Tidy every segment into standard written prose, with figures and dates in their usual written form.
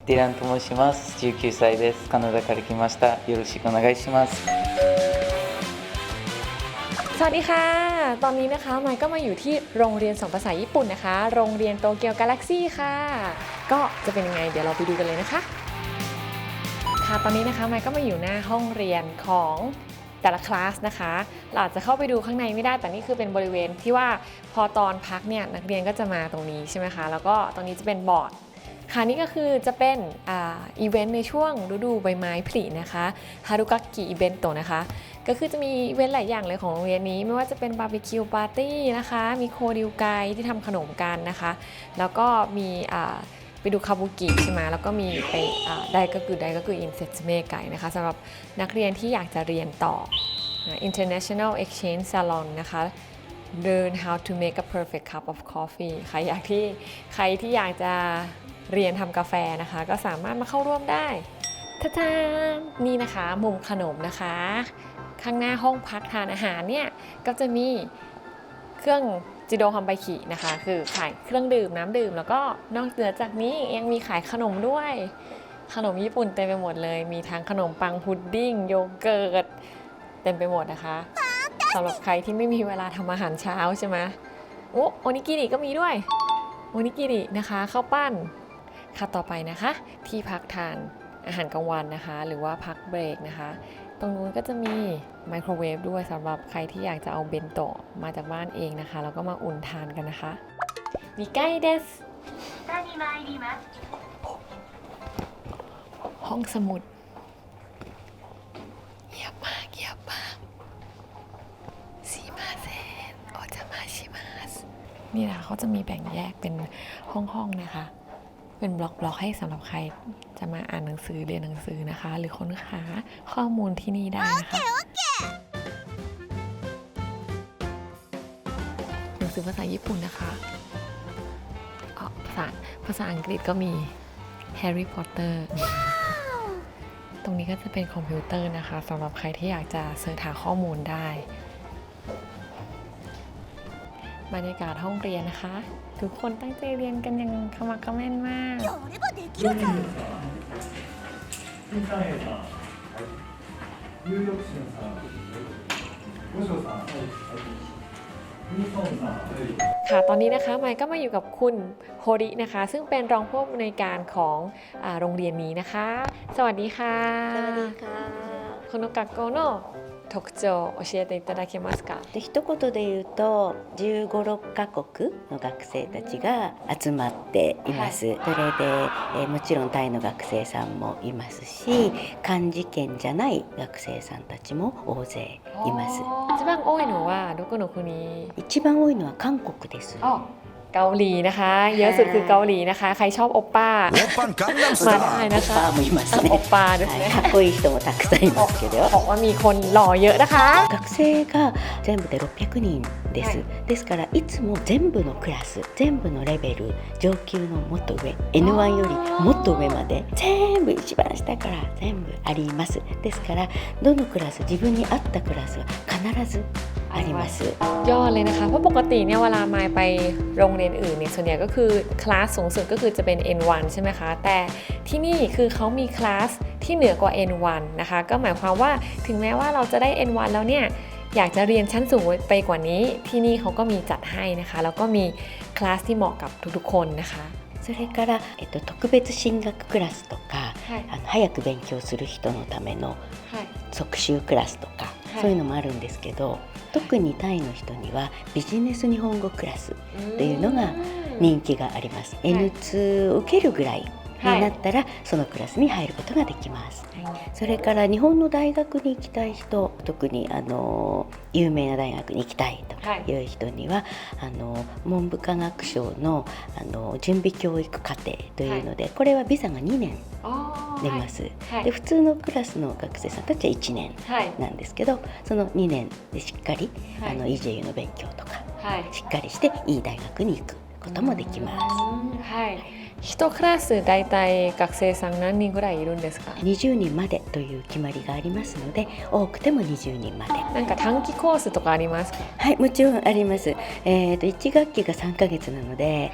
ディランと申します。19歳です。カナダから来ました。よろしくお願いします。สวัสดีค่ะตอนนี้นะคะมายก็มาอยู่ที่โรงเรียนสอนภาษาญี่ปุ่นนะคะโรงเรียนโตเกียวกาแล็กซี่ค่ะก็จะเป็นยังไงเดี๋ยวเราไปดูกันเลยนะคะค่ะตอนนี้นะคะมายก็มาอยู่หน้าห้องเรียนของแต่ละคลาสนะคะเราอาจจะเข้าไปดูข้างในไม่ได้แต่นี่คือเป็นบริเวณที่ว่าพอตอนพักเนี่ยนักเรียนก็จะมาตรงนี้ใช่ไหมคะแล้วก็ตรงนี้จะเป็นบอร์ดค่ะนี่ก็คือจะเป็นอีเวนต์ในช่วงฤดูใบไม้ผลินะคะฮารุกากิอีเวนต์โตนะคะก็คือจะมีอีเวนต์หลายอย่างเลยของโรงเรียนนี้ไม่ว่าจะเป็นบาร์บีคิวปาร์ตี้นะคะมีโคดิวไกที่ทำขนมกันนะคะแล้วก็มีไปดูคาบุกิใช่ไหมแล้วก็มีไปไดก็คืออินเซตเมไกนะคะสำหรับนักเรียนที่อยากจะเรียนต่อ International Exchange Salon นะคะ Learn how to make a perfect cup of coffee ใครที่อยากจะเรียนทำกาแฟนะคะก็สามารถมาเข้าร่วมได้ท่านี่นะคะมุมขนมนะคะข้างหน้าห้องพักทานอาหารเนี่ยก็จะมีเครื่องจิโดคัมไบคินะคะคือขายเครื่องดื่มน้ำดื่มแล้วก็นอกเหนือจากนี้ยังมีขายขนมด้วยขนมญี่ปุ่นเต็มไปหมดเลยมีทั้งขนมปังพุดดิ้งโยเกิร์ตเต็มไปหมดนะคะสำหรับใครที่ไม่มีเวลาทำอาหารเช้าใช่ไหมโอนิกิริก็มีด้วยโอนิกิรินะคะข้าวปั้นค่ะต่อไปนะคะที่พักทานอาหารกลางวันนะคะหรือว่าพักเบรกนะคะตรงนู้นก็จะมีไมโครเวฟด้วยสำหรับใครที่อยากจะเอาเบนโตะมาจากบ้านเองนะคะแล้วก็มาอุ่นทานกันนะคะมีไก่เดสห้องสมุดเงียบมากซีมาเซนโอจะมาชิมาสนี่นะเขาจะมีแบ่งแยกเป็นห้องนะคะเป็นบล็อกให้สำหรับใครจะมาอ่านหนังสือเรียนหนังสือนะคะหรือค้นหาข้อมูลที่นี่ได้นะคะหนังสือภาษาญี่ปุ่นนะคะภาษาอังกฤษก็มีแฮร์รี่พอตเตอร์ตรงนี้ก็จะเป็นคอมพิวเตอร์นะคะสำหรับใครที่อยากจะเสิร์ชหาข้อมูลได้บรรยากาศห้องเรียนนะคะทุกคนตั้งใจเรียนกันอย่างขมักเขม้นมากค่ะตอนนี้นะคะไมค์ก็มาอยู่กับคุณโฮรินะคะซึ่งเป็นรองผู้อำนวยการของโรงเรียนนี้นะคะสวัสดีค่ะสวัสดีค่ะこの学校の特徴を教えていただけますか。一言で言うと15、6カ国の学生たちが集まっています、それで、もちろんタイの学生さんもいますし漢字圏じゃない学生さんたちも大勢います。一番多いのはどこの国？一番多いのは韓国です。เกาหลีนะคะเยอะสุดคือเกาหลีนะคะใครชอบโอปป้ามาได้นะคะオッパーもいますね。โอปป้าด้วยนะかっこいい人もたくさんいますけどบอกว่ามีคนหล่อเยอะนะคะ学生が全部で600人です、ですからいつも全部のクラス全部のレベル上級のもっと上 N1 よりもっと上まで全部一番下から全部あります。ですからどのクラス自分に合ったクラスは必ずありますยอดเลยนะคะเพราะปกติเนี่ยเวลามายไปโรงเรียนอื่นเนี่ยส่วนใหญ่ก็คือคลาสสูงสุดก็คือจะเป็น N1 ใช่ไหมคะแต่ที่นี่คือเขามีคลาสที่เหนือกว่า N1 นะคะก็หมายความว่าถึงแม้ว่าเราจะได้ N1 แล้วเนี่ยอยากจะเรียนชั้นสูงไปกว่านี้ที่นี่เขาก็มีจัดให้นะคะแล้วก็มีคลาสที่เหมาะกับทุกๆคนนะคะそれから、特別進学クラスとか、早く勉強する人のための即習クラスとか、そういうのもあるんですけど特にタイの人にはビジネス日本語クラスっていうのが人気があります、N2 を受けるぐらいになったら、そのクラスに入ることができます、それから日本の大学に行きたい人特に有名な大学に行きたいという人には、文部科学省の準備教育課程というので、これはビザが2年出ます、で普通のクラスの学生さんたちは1年なんですけど、その2年でしっかりEJU の勉強とかしっかりしていい大学に行くこともできます1クラスだいたい学生さん何人ぐらいいるんですか？20人までという決まりがありますので、多くても20人まで。なんか短期コースとかありますか？はい、もちろんあります。1学期が3ヶ月なので、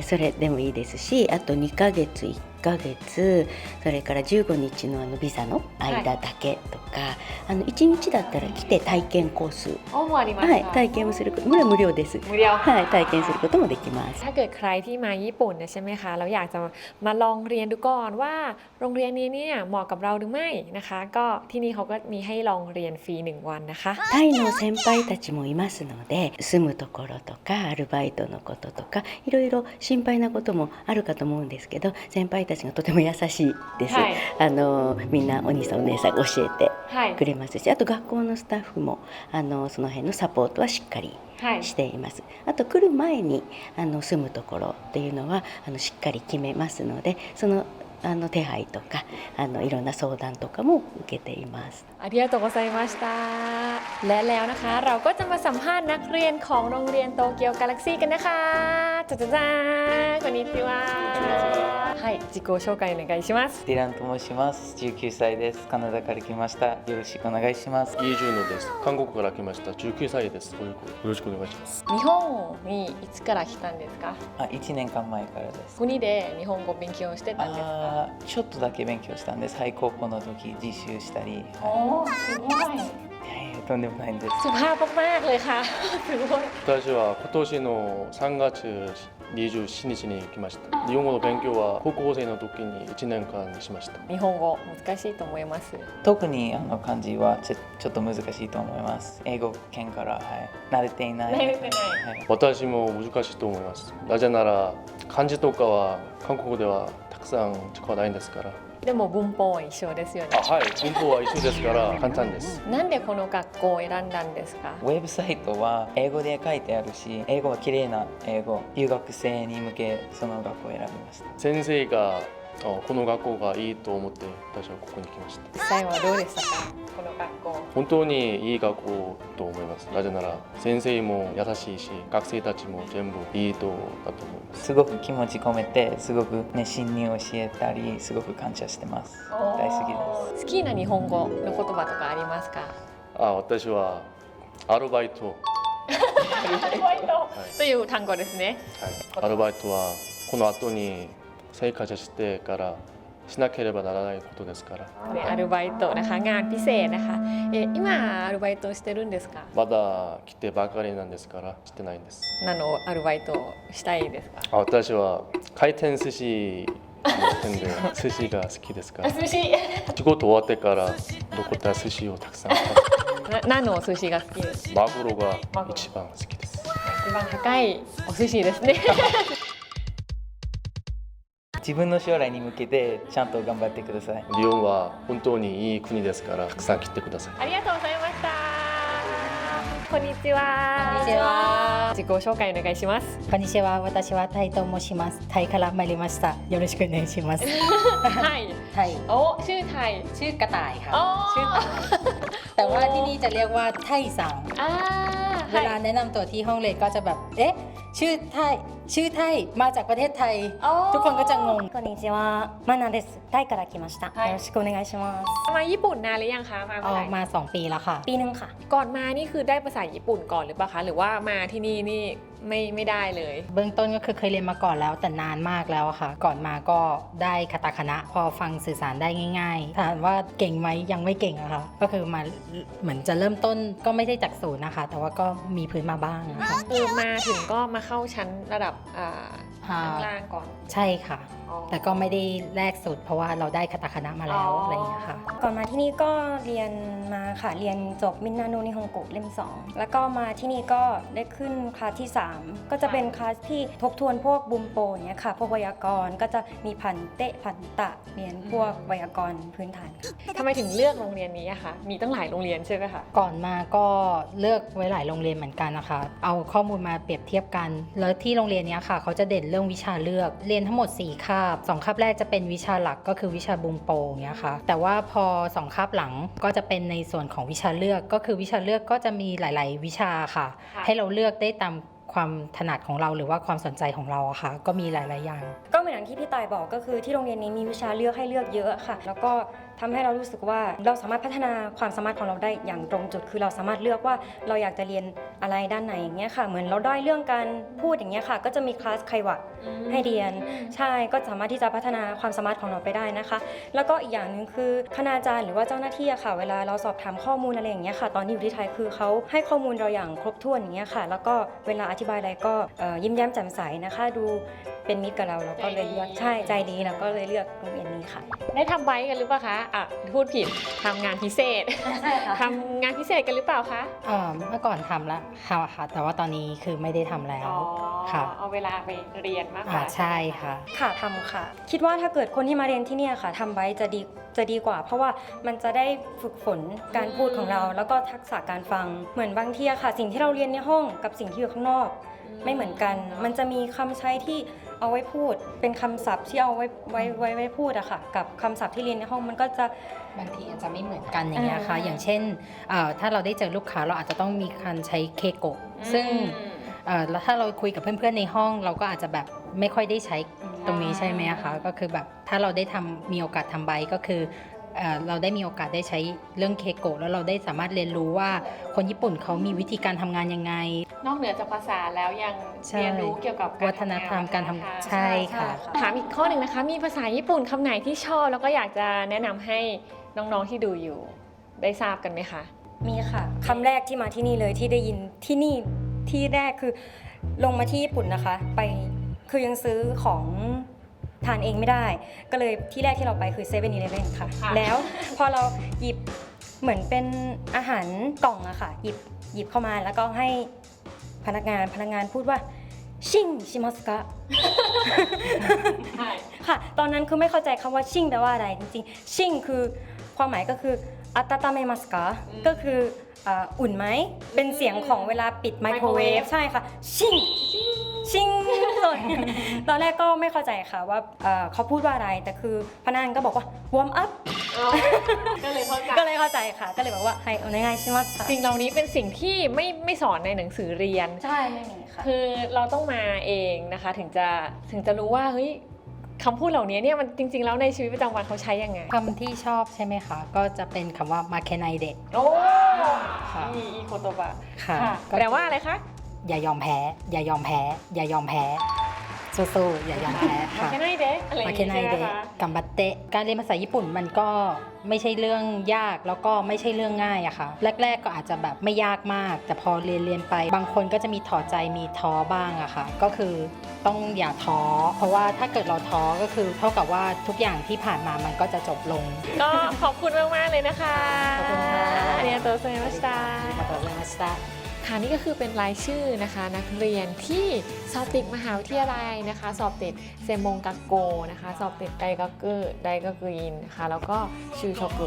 それでもいいですし、あと2ヶ月1ヶ月それから15日のビザの間だけとか、1日だったら来て体験コース、もうありました。体験をすること、これは無料です。無料。体験することもできます。ถ้าเกิดใครที่มาญี่ปุ่นเนี่ยใช่ไหมคะแล้วอยากจะมาลองเรียนดูก่อนว่าโรงเรียนนี้เนี่ยเหมาะกับเราหรือไม่นะคะ ก็ที่นี่เขาก็มีให้ลองเรียนฟรี1 วันนะคะタイの先輩たちもいますので、住むところとかアルバイトのこととかいろいろ心配なこともあるかと思うんですけど、先輩たちがとても優しいです。みんなお兄さんお姉さんが教えてくれますし、あと学校のスタッフもその辺のサポートはしっかりしています。あと来る前に住むところっていうのはしっかり決めますので、その手配とかいろんな相談とかも受けています。ありがとうございました。และแล้วนะคะเราก็จะมาสัมภาษณ์นักเรียนของโรงเรียนโตเกียวกาแล็กซี่กันนะคะจ้าจ้าจ้าこんにちは。はい、自己紹介お願いします。ディランと申します。19歳です。カナダから来ました。よろしくお願いします。イ・ジュノです。韓国から来ました。19歳です。よろしくお願いします。日本にいつから来たんですか？1年間前からです。国で日本語勉強してたんですか？ちょっとだけ勉強したんです。高校の時実習したり。すごい。とんでもないんです。สุภาพมากๆเลยค่ะすごい。私は今年の3月27日に来ました。日本語の勉強は高校生の時に1年間しました。日本語難しいと思います。特に漢字はちょっと難しいと思います。英語圏から、慣れていない。私も難しいと思います。なぜなら漢字とかは韓国ではたくさん使わないんですから。でも文法は一緒ですよね。はい、文法は一緒ですから簡単です。なんでこの学校を選んだんですか？ウェブサイトは英語で書いてあるし、英語は綺麗な英語、留学生に向けその学校を選びました。先生がこの学校がいいと思って私はここに来ました。実際はどうでしたか？この学校。本当にいい学校と思います。なぜなら先生も優しいし、学生たちも全部いいとだと思います。すごく気持ち込めて、すごく熱心に教えたり、すごく感謝してます。大好きです。好きな日本語の言葉とかありますか？私はアルバイト。アルバイトという単語ですね。はい、アルバイトはこの後に生活してからしなければならないことですから。アルバイトนะคะงานพิเศษนะคะ今アルバイトしてるんですか？まだ来てばかりなんですからしてないんです。何のアルバイトしたいですか？私は回転寿司の店で寿司が好きですから。寿司。仕事終わってから残った寿司をたくさん何のお寿司が好きです？マグロが一番好きです。一番高いお寿司ですね。自分の将来に向けてちゃんと頑張ってください。日本は本当にいい国ですからたくさん来てください。ありがとうございました。こんにちは。こんにちは。自己紹介お願いします。こんにちは。私はタイと申します。タイから参りました。よろしくお願いします。ไทย ไทย โอ้ชื่อไทย ชื่อกระต่ายค่ะ อ๋อ ชื่อแต่ว่าที่นี่จะเรียกว่าไทยซัง อ่า เวลาแนะนำตัวที่ห้องเรียนก็จะแบบชื่อไทยมาจากประเทศไทย ทุกคนก็จะงง こんにちは、マナです。タイから来ました。よろしくお願いします。 มาญี่ปุ่นนานหรือยังคะมา อ เมื่อ อ ไหร่ กมา2 ปีแล้วค่ะ ปีหนึ่งค่ะ ก่อนมานี่คือได้ภาษาญี่ปุ่นก่อนหรือเปล่าคะหรือว่ามาที่นี่นี่ไม่ได้เลย เบื้องต้นก็คือเคยเรียนมาก่อนแล้วแต่นานมากแล้วอะค่ะ ก่อนมาก็ได้คาตาคานะพอฟังสื่อสารได้ง่ายๆถามว่าเก่งไหมยังไม่เก่งอะค่ะก็คือมาเหมือนจะเริ่มต้นก็ไม่ได้จากศูนย์นะคะแต่ว่าก็มีพื้นมาบ้างนะคะ คือมาถึงก็มาเข้าชั้นระดับข้างล่างก่อน ใช่ค่ะ อ๋อ แต่ก็ไม่ได้แรกสุดเพราะว่าเราได้คาตาคานะมาแล้วอะไรอย่างเงี้ยค่ะ ก่อนมาที่นี่ก็เรียนมาค่ะ เรียนจบมินนาโนนิฮงโกะเล่ม 2 แล้วก็มาที่นี่ก็ได้ขึ้นคลาสที่ 3 ก็จะเป็นคลาสที่ทบทวนพวกบุมโปอย่างเงี้ยค่ะ พวกไวยากรณ์ก็จะมีพันเตะพันตะเรียนพวกไวยากรณ์พื้นฐานค่ะ ทำไมถึงเลือกโรงเรียนนี้อะคะมีตั้งหลายโรงเรียนใช่ไหมคะ ก่อนมาก็เลือกไว้หลายโรงเรียนเหมือนกันนะคะ เอาข้อมูลมาเปรียบเทียบกัน แล้วที่โรงเรียนนี้ค่ะเขาจะเด่นเรื่องวิชาเลือก เรียนทั้งหมด4 คาบ 2 คาบแรกจะเป็นวิชาหลักก็คือวิชาบุงโปอย่างเงี้ยค่ะ แต่ว่าพอ2 คาบหลังก็จะเป็นในส่วนของวิชาเลือก ก็คือวิชาเลือกก็จะมีหลายๆ วิชาค่ะ ให้เราเลือกได้ตามความถนัดของเราหรือว่าความสนใจของเราอะค่ะ ก็มีหลายๆอย่าง ก็เหมือน อย่างที่พี่ต่ายบอกก็คือที่โรงเรียนนี้มีวิชาเลือกให้เลือกเยอะค่ะแล้วก็ทำให้เรารู้สึกว่าเราสามารถพัฒนาความสามารถของเราได้อย่างตรงจุดคือเราสามารถเลือกว่าเราอยากจะเรียนอะไรด้านไหนอย่างเงี้ยค่ะเหมือนเราได้เรื่องการพูดอย่างเงี้ยค่ะก็จะมีคลาสไควะให้เรียนใช่ก็สามารถที่จะพัฒนาความสามารถของเราไปได้นะคะแล้วก็อีกอย่างหนึ่งคือคณาจารย์หรือว่าเจ้าหน้าที่อะค่ะเวลาเราสอบถามข้อมูลอะไรอย่างเงี้ยค่ะตอนที่อยู่ที่ไทยคือเขาให้ข้อมูลเราอย่างครบถ้วนอย่างเงี้ยค่ะแล้วก็เวลาอธิบายอะไรก็ยิ้มแย้มแจ่มใสนะคะดูเป็นมิตรกับเราก็เลยเลือกใช่ใจดีแล้วก็เลยเลือกโรงเรียนนี้ค่ะ ได้ทำไบค์กันหรือเปล่าคะพูดผิดทำงานพิเศษ ใช่ค่ะ ทำงานพิเศษกันหรือเปล่าคะ เมื่อก่อนทำแล้วค่ะแต่ว่าตอนนี้คือไม่ได้ทำแล้วค่ะ เอาเวลาไปเรียนมากกว่า ใช่ค่ะ ค่ะทำค่ะ คิดว่าถ้าเกิดคนที่มาเรียนที่เนี่ยค่ะทำไว้จะดีกว่า เพราะว่ามันจะได้ฝึกฝนการพูดของเรา แล้วก็ทักษะการฟังเหมือนบางทีอะค่ะ สิ่งที่เราเรียนในห้องกับสิ่งที่อยู่ข้างนอกไม่เหมือนกัน มันจะมีคำใช้ที่เอาไว้พูด เป็นคำศัพท์ที่เอาไว้พูดอะค่ะกับคำศัพท์ที่เรียนในห้องมันก็จะ บางทีอาจจะไม่เหมือนกันอย่างเงี้ยค่ะอย่างเช่นถ้าเราได้เจอลูกค้าเราอาจจะต้องมีการใช้เคโกะซึ่งแล้วถ้าเราคุยกับเพื่อนๆในห้องเราก็อาจจะแบบไม่ค่อยได้ใช้ตรงนี้ใช่ไหมคะก็คือแบบถ้าเราได้มีโอกาสทำใบก็คือเราได้มีโอกาสได้ใช้เรื่องเคโกะแล้วเราได้สามารถเรียนรู้ว่าคนญี่ปุ่นเขามีวิธีการทำงานยังไง นอกเหนือจากภาษาแล้วยัง ใช่ เรียนรู้เกี่ยวกับ วัฒนธรรมการทำ งน ใช่ค่ะ ถามอีกข้อหนึ่งนะคะ มีภาษาญี่ปุ่นคำไหนที่ชอบแล้วก็อยากจะแนะนำให้น้องๆที่ดูอยู่ได้ทราบกันไหมคะ มีค่ะคำแรกที่มาที่นี่เลยที่ได้ยินที่นี่ที่แรกคือลงมาที่ญี่ปุ่นนะคะไปคือยังซื้อของทานเองไม่ได้ ก็เลยที่แรกที่เราไปคือ7 e เ e ่ e อค่ะ ค่ะ แล้วพอเราหยิบเหมือนเป็นอาหารกล่องอะค่ะหยิบเข้ามาแล้วก็ให้พนักงานพูดว่าชิงชิมัสกะ ค่ะตอนนั้นคือไม่เข้าใจคำว่าชิงแปลว่าอะไรจริงๆชิงคือความหมายก็คืออัตตาเมมัสกะก็คืออุ่นไหมเป็นเสียงของเวลาปิดไมโครเวฟใช่ค่ะชิงชิงส่วนตอนแรกก็ไม่เข้าใจค่ะว่าเขาพูดว่าอะไรแต่คือพนักงานก็บอกว่า warm up ก็เลยเข้าใจ ก็เลยเข้าใจค่ะ ก็เลยบอกว่าให้โอเนไงชิมัส สิ่งเหล่านี้เป็นสิ่งที่ไม่สอนในหนังสือเรียน ใช่ไม่มีค่ะ คือเราต้องมาเองนะคะถึงจะรู้ว่าเฮ้ยคำพูดเหล่านี้เนี่ยมันจริงๆแล้วในชีวิตประจำวันเขาใช้ยังไง คำที่ชอบใช่ไหมคะ ก็จะเป็นคำว่ามาเคไนเดะ โอ้ ค่ะ อีโคโตบะ ค่ะ แปลว่าอะไรคะ อย่ายอมแพ้ อย่ายอมแพ้ อย่ายอมแพ้สู้ๆอย่ายอมแพ้ มา ค่ะ แค่ไหนเดะอะไรอย่าง มาเค งี้ ไน ใช่ไหม เดะ คะ กัมบัตเตะการเรียนภาษาญี่ปุ่นมันก็ไม่ใช่เรื่องยากแล้วก็ไม่ใช่เรื่องง่ายอะค่ะ แรกๆก็อาจจะแบบไม่ยากมาก แต่พอเรียนไป บางคนก็จะมีถอดใจมีท้อบ้างอะค่ะ ก็คือต้องอย่าท้อ เพราะว่าถ้าเกิดเราท้อก็คือเท่ากับว่าทุกอย่างที่ผ่านมามันก็จะจบลง ก็ขอบคุณมากๆเลยนะคะ ขอบคุณค่ะ ありがとうございました มาต่อเลยมาสตา ค่ะนี่ก็คือเป็นรายชื่อนะคะนักเรียนที่สอบติดมหาวิทยาลัยนะคะ สอบติดเซมงกักโกนะคะ สอบติดไดกักเกอร์ไดกักเกอินนะคะแล้วก็ชูโชกุ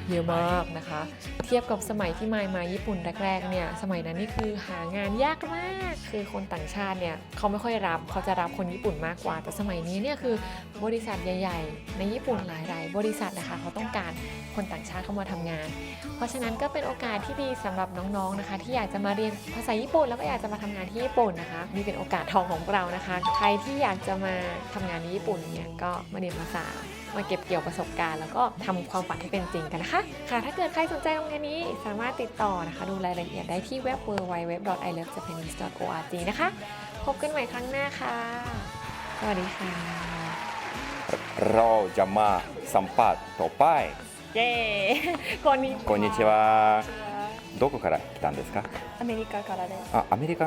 เยอะมากนะคะ เทียบกับสมัยที่มาญี่ปุ่นแรกๆเนี่ยสมัยนั้นนี่คือหางานยากมากคือคนต่างชาติเนี่ยเขาไม่ค่อยรับเขาจะรับคนญี่ปุ่นมากกว่าแต่สมัยนี้เนี่ยคือบริษัทใหญ่ๆในญี่ปุ่นหลายๆบริษัทนะคะเขาต้องการคนต่างชาติเข้ามาทำงาน เพราะฉะนั้นก็เป็นโอกาสที่ดีสำหรับน้องๆนะคะ ที่อยากจะมาเรียนภาษาญี่ปุ่นแล้วก็อยากจะมาทำงานที่ญี่ปุ่นนะคะนี่เป็นโอกาสทองของเรานะคะ ใครที่อยากจะมาทำงานในญี่ปุ่นเนี่ยก็มาเรียนภาษามาเก็บเกี่ยวประสบการณ์แล้วก็ทำความฝันให้เป็นจริงกันนะคะค่ะถ้าเกิดใครสนใจโรงเรียนนี้สามารถติดต่อนะคะดูรายละเอียดได้ที่เว็บ www.ilovejapanese.org นะคะพบกันใหม่ครั้งหน้าค่ะสวัสดีค่ะ เราจะมาสัมภาษณ์ต่อไป เย้こんにちはこんにちは。どこから来たんですか？アメリカからですあ、アメリカ